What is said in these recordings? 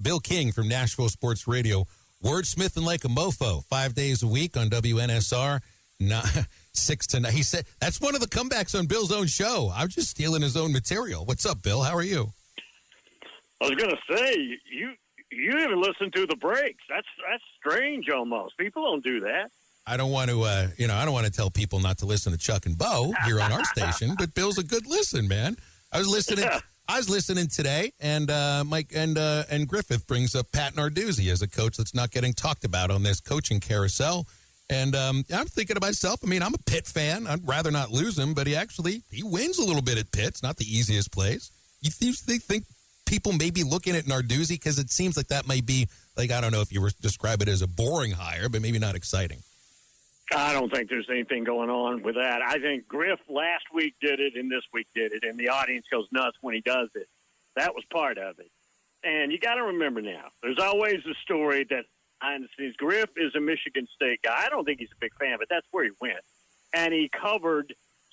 Bill King from Nashville Sports Radio. Wordsmithing like a mofo, 5 days a week on WNSR, 6 to 9. He said that's one of the comebacks on Bill's own show. I'm just stealing his own material. What's up, Bill? How are you? I was going to say, you even listen to the breaks. That's strange almost. People don't do that. I don't want to, I don't want to tell people not to listen to Chuck and Bo here on our station, but Bill's a good listen, man. I was listening today, and Mike and Griffith brings up Pat Narduzzi as a coach that's not getting talked about on this coaching carousel. And I'm thinking to myself, I mean, I'm a Pitt fan. I'd rather not lose him, but he wins a little bit at Pitt. It's not the easiest place. You think people may be looking at Narduzzi because it seems like that might be, like, I don't know if you describe it as a boring hire, but maybe not exciting. I don't think there's anything going on with that. I think Griff last week did it and this week did it, and the audience goes nuts when he does it. That was part of it. And you got to remember now, there's always a story that Griff is a Michigan State guy. I don't think he's a big fan, but that's where he went. And he covered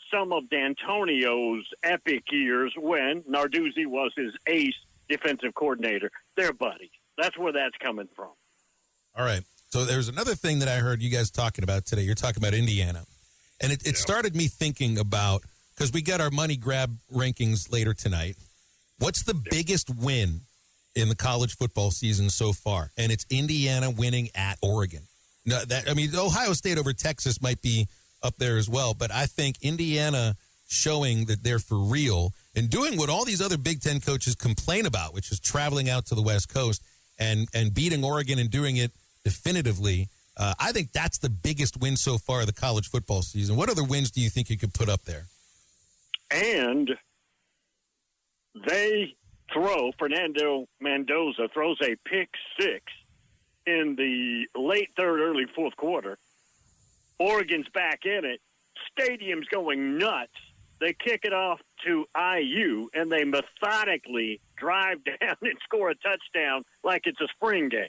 some of D'Antonio's epic years when Narduzzi was his ace defensive coordinator. They're buddies. That's where that's coming from. All right. So there's another thing that I heard you guys talking about today. You're talking about Indiana. And it started me thinking about, because we got our money grab rankings later tonight, what's the biggest win in the college football season so far? And it's Indiana winning at Oregon. No, Ohio State over Texas might be up there as well, but I think Indiana showing that they're for real and doing what all these other Big Ten coaches complain about, which is traveling out to the West Coast and beating Oregon and doing it definitively. I think that's the biggest win so far of the college football season. What other wins do you think you could put up there? And Fernando Mendoza throws a pick six in the late third, early fourth quarter. Oregon's back in it. Stadium's going nuts. They kick it off to IU, and they methodically drive down and score a touchdown like it's a spring game.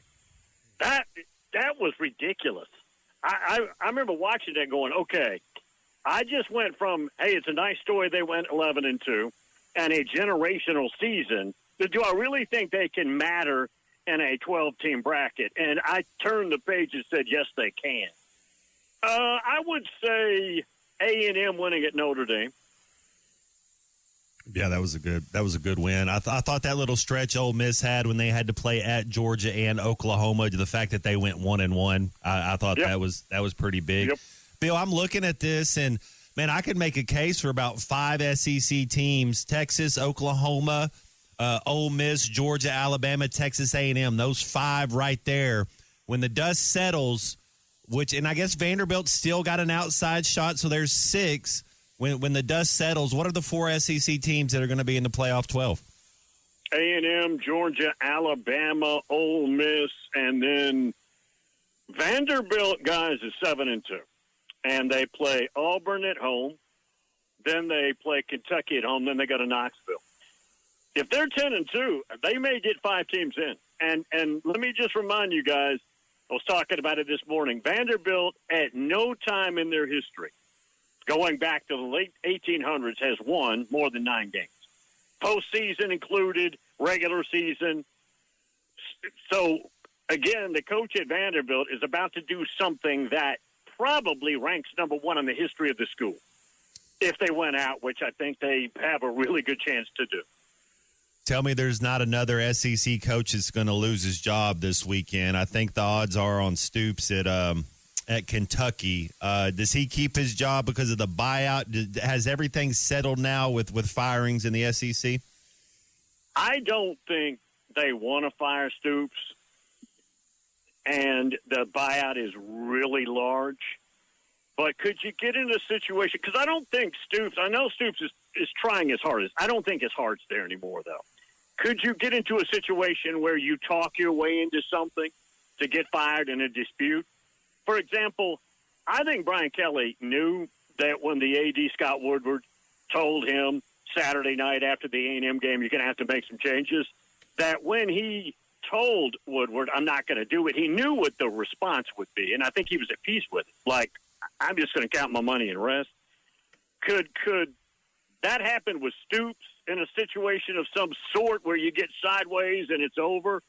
That was ridiculous. I remember watching that going, okay, I just went from, hey, it's a nice story they went 11-2 and a generational season. But do I really think they can matter in a 12-team bracket? And I turned the page and said, yes, they can. I would say A&M winning at Notre Dame. Yeah, that was a good win. I thought that little stretch Ole Miss had when they had to play at Georgia and Oklahoma, to the fact that they went 1-1, I thought that was pretty big. Yep. Bill, I'm looking at this, and man, I could make a case for about 5 SEC teams: Texas, Oklahoma, Ole Miss, Georgia, Alabama, Texas A&M. Those 5 right there. When the dust settles, and I guess Vanderbilt still got an outside shot, so there's 6. When the dust settles, what are the 4 SEC teams that are going to be in the playoff 12? A&M, Georgia, Alabama, Ole Miss, and then Vanderbilt, guys, is 7-2. And they play Auburn at home. Then they play Kentucky at home. Then they go to Knoxville. If they're 10-2, they may get 5 teams in. And let me just remind you guys, I was talking about it this morning. Vanderbilt, at no time in their history, going back to the late 1800s, has won more than 9 games. Postseason included, regular season. So, again, the coach at Vanderbilt is about to do something that probably ranks number 1 in the history of the school, if they went out, which I think they have a really good chance to do. Tell me there's not another SEC coach that's going to lose his job this weekend. I think the odds are on Stoops at Kentucky. Does he keep his job because of the buyout? Has everything settled now with firings in the SEC? I don't think they want to fire Stoops, and the buyout is really large. But could you get in a situation – because I don't think Stoops – I know Stoops is trying his hardest. I don't think his heart's there anymore, though. Could you get into a situation where you talk your way into something to get fired in a dispute? For example, I think Brian Kelly knew that when the AD, Scott Woodward, told him Saturday night after the A&M game, you're going to have to make some changes, that when he told Woodward, I'm not going to do it, he knew what the response would be, and I think he was at peace with it. Like, I'm just going to count my money and rest. Could that happen with Stoops in a situation of some sort where you get sideways and it's over?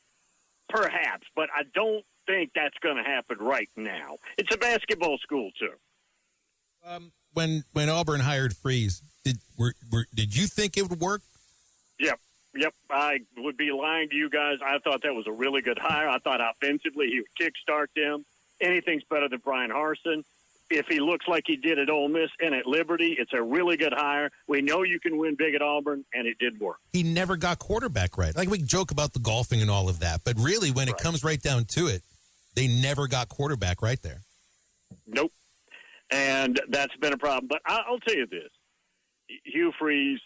Perhaps, but I don't think that's going to happen right now. It's a basketball school, too. When Auburn hired Freeze, did you think it would work? Yep. I would be lying to you guys. I thought that was a really good hire. I thought offensively he would kickstart them. Anything's better than Brian Harsin. If he looks like he did at Ole Miss and at Liberty, it's a really good hire. We know you can win big at Auburn, and it did work. He never got quarterback right. Like, we joke about the golfing and all of that, but really when it comes right down to it, they never got quarterback right there. Nope. And that's been a problem. But I'll tell you this. Hugh Freeze,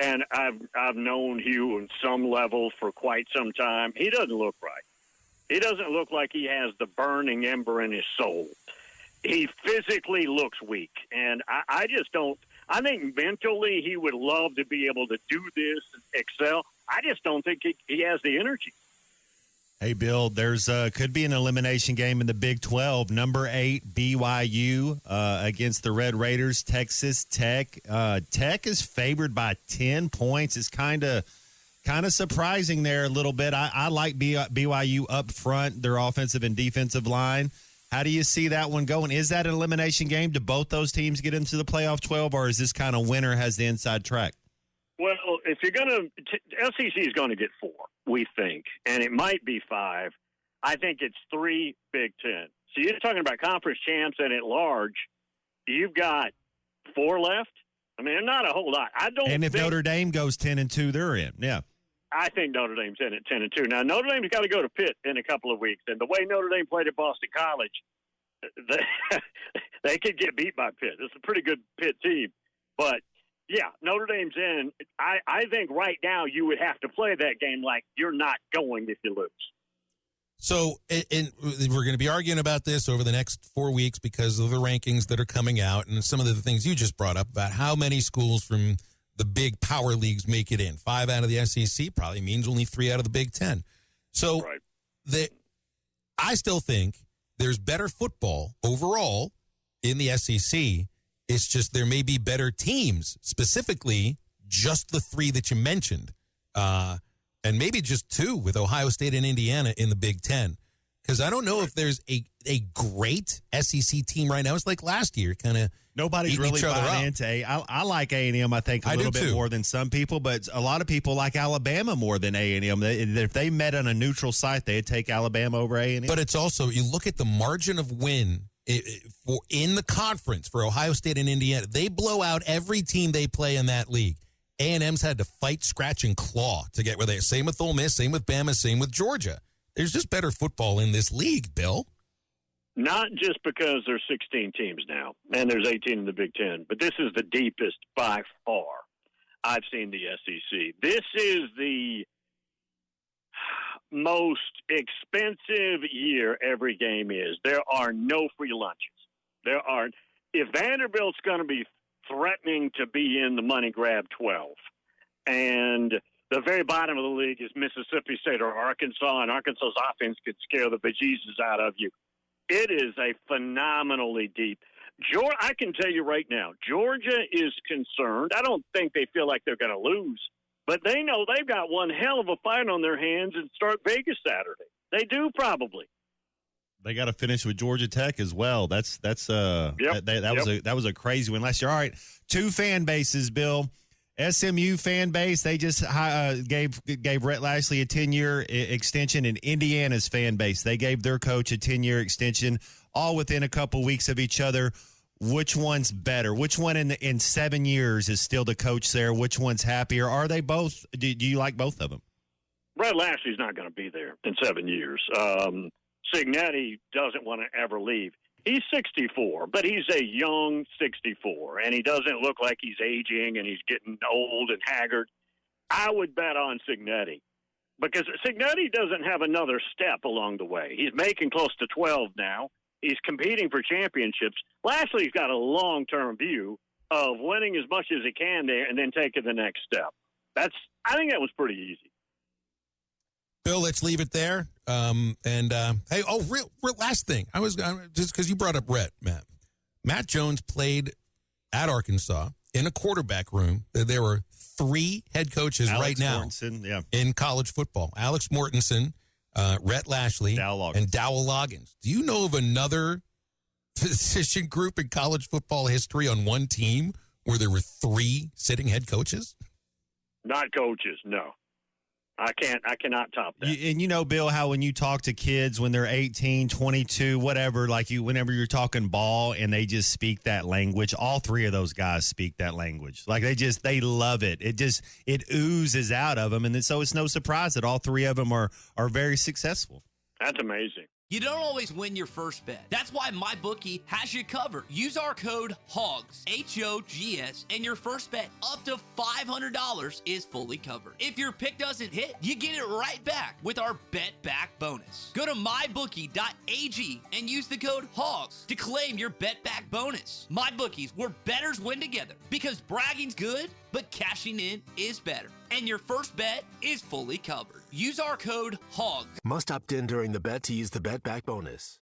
and I've known Hugh on some level for quite some time. He doesn't look right. He doesn't look like he has the burning ember in his soul. He physically looks weak, and I just don't. I think mentally he would love to be able to do this and excel. I just don't think he has the energy. Hey, Bill, there's could be an elimination game in the Big 12. Number 8, BYU against the Red Raiders, Texas Tech. Tech is favored by 10 points. It's kind of surprising there a little bit. I like BYU up front, their offensive and defensive line. How do you see that one going? Is that an elimination game? Do both those teams get into the playoff 12, or is this kind of winner has the inside track? Well, if you're going to – SEC is going to get 4, we think, and it might be 5. I think it's 3 Big Ten. So you're talking about conference champs, and at large, you've got 4 left. I mean, not a whole lot. And if Notre Dame goes 10-2, they're in. Yeah. I think Notre Dame's in at 10-2. Now, Notre Dame's got to go to Pitt in a couple of weeks, and the way Notre Dame played at Boston College, they could get beat by Pitt. It's a pretty good Pitt team. But, yeah, Notre Dame's in. I think right now you would have to play that game like you're not going if you lose. So we're going to be arguing about this over the next 4 weeks because of the rankings that are coming out and some of the things you just brought up about how many schools from the big power leagues make it in. 5 out of the SEC probably means only 3 out of the Big Ten. So I still think there's better football overall in the SEC. It's just there may be better teams, specifically just the 3 that you mentioned, and maybe just 2 with Ohio State and Indiana in the Big Ten. Because I don't know if there's a great SEC team right now. It's like last year, kind of nobody's really buying into I like A&M, I think, a little bit more than some people, but a lot of people like Alabama more than A&M. If they met on a neutral site, they'd take Alabama over A&M. But it's also, you look at the margin of win in the conference for Ohio State and Indiana. They blow out every team they play in that league. A&M's had to fight, scratch, and claw to get where they are. Same with Ole Miss, same with Bama, same with Georgia. There's just better football in this league, Bill. Not just because there's 16 teams now, and there's 18 in the Big Ten, but this is the deepest by far I've seen the SEC. This is the most expensive year every game is. There are no free lunches. If Vanderbilt's going to be threatening to be in the money grab 12, and the very bottom of the league is Mississippi State or Arkansas, and Arkansas's offense could scare the bejesus out of you. It is a phenomenally deep. I can tell you right now, Georgia is concerned. I don't think they feel like they're going to lose, but they know they've got one hell of a fight on their hands and start Vegas Saturday. They do probably. They got to finish with Georgia Tech as well. That was a crazy one last year. All right, 2 fan bases, Bill. SMU fan base, they just gave Rhett Lashley a 10-year extension, and Indiana's fan base, they gave their coach a 10-year extension, all within a couple weeks of each other. Which one's better? Which one in 7 years is still the coach there? Which one's happier? Are they both? Do you like both of them? Rhett Lashley's not going to be there in 7 years. Cignetti doesn't want to ever leave. He's 64, but he's a young 64, and he doesn't look like he's aging and he's getting old and haggard. I would bet on Cignetti because Cignetti doesn't have another step along the way. He's making close to 12 now. He's competing for championships. Lashley's got a long-term view of winning as much as he can there and then taking the next step. I think that was pretty easy. Bill, let's leave it there. Hey, real last thing. I was just because you brought up Rhett, Matt. Matt Jones played at Arkansas in a quarterback room. There were 3 head coaches Alex right now Mortensen, in college football. Alex Mortensen, Rhett Lashley, and Dowell Loggins. Do you know of another position group in college football history on one team where there were 3 sitting head coaches? Not coaches, no. I cannot top that. And you know, Bill, how when you talk to kids when they're 18, 22, whatever, whenever you're talking ball and they just speak that language, all 3 of those guys speak that language. Like they love it. It oozes out of them. And so it's no surprise that all 3 of them are very successful. That's amazing. You don't always win your first bet. That's why MyBookie has you covered. Use our code HOGS, HOGS, and your first bet up to $500 is fully covered. If your pick doesn't hit, you get it right back with our Bet Back bonus. Go to mybookie.ag and use the code HOGS to claim your Bet Back bonus. MyBookie's where bettors win together because bragging's good, but cashing in is better. And your first bet is fully covered. Use our code HOGS. Must opt in during the bet to use the Bet Back bonus.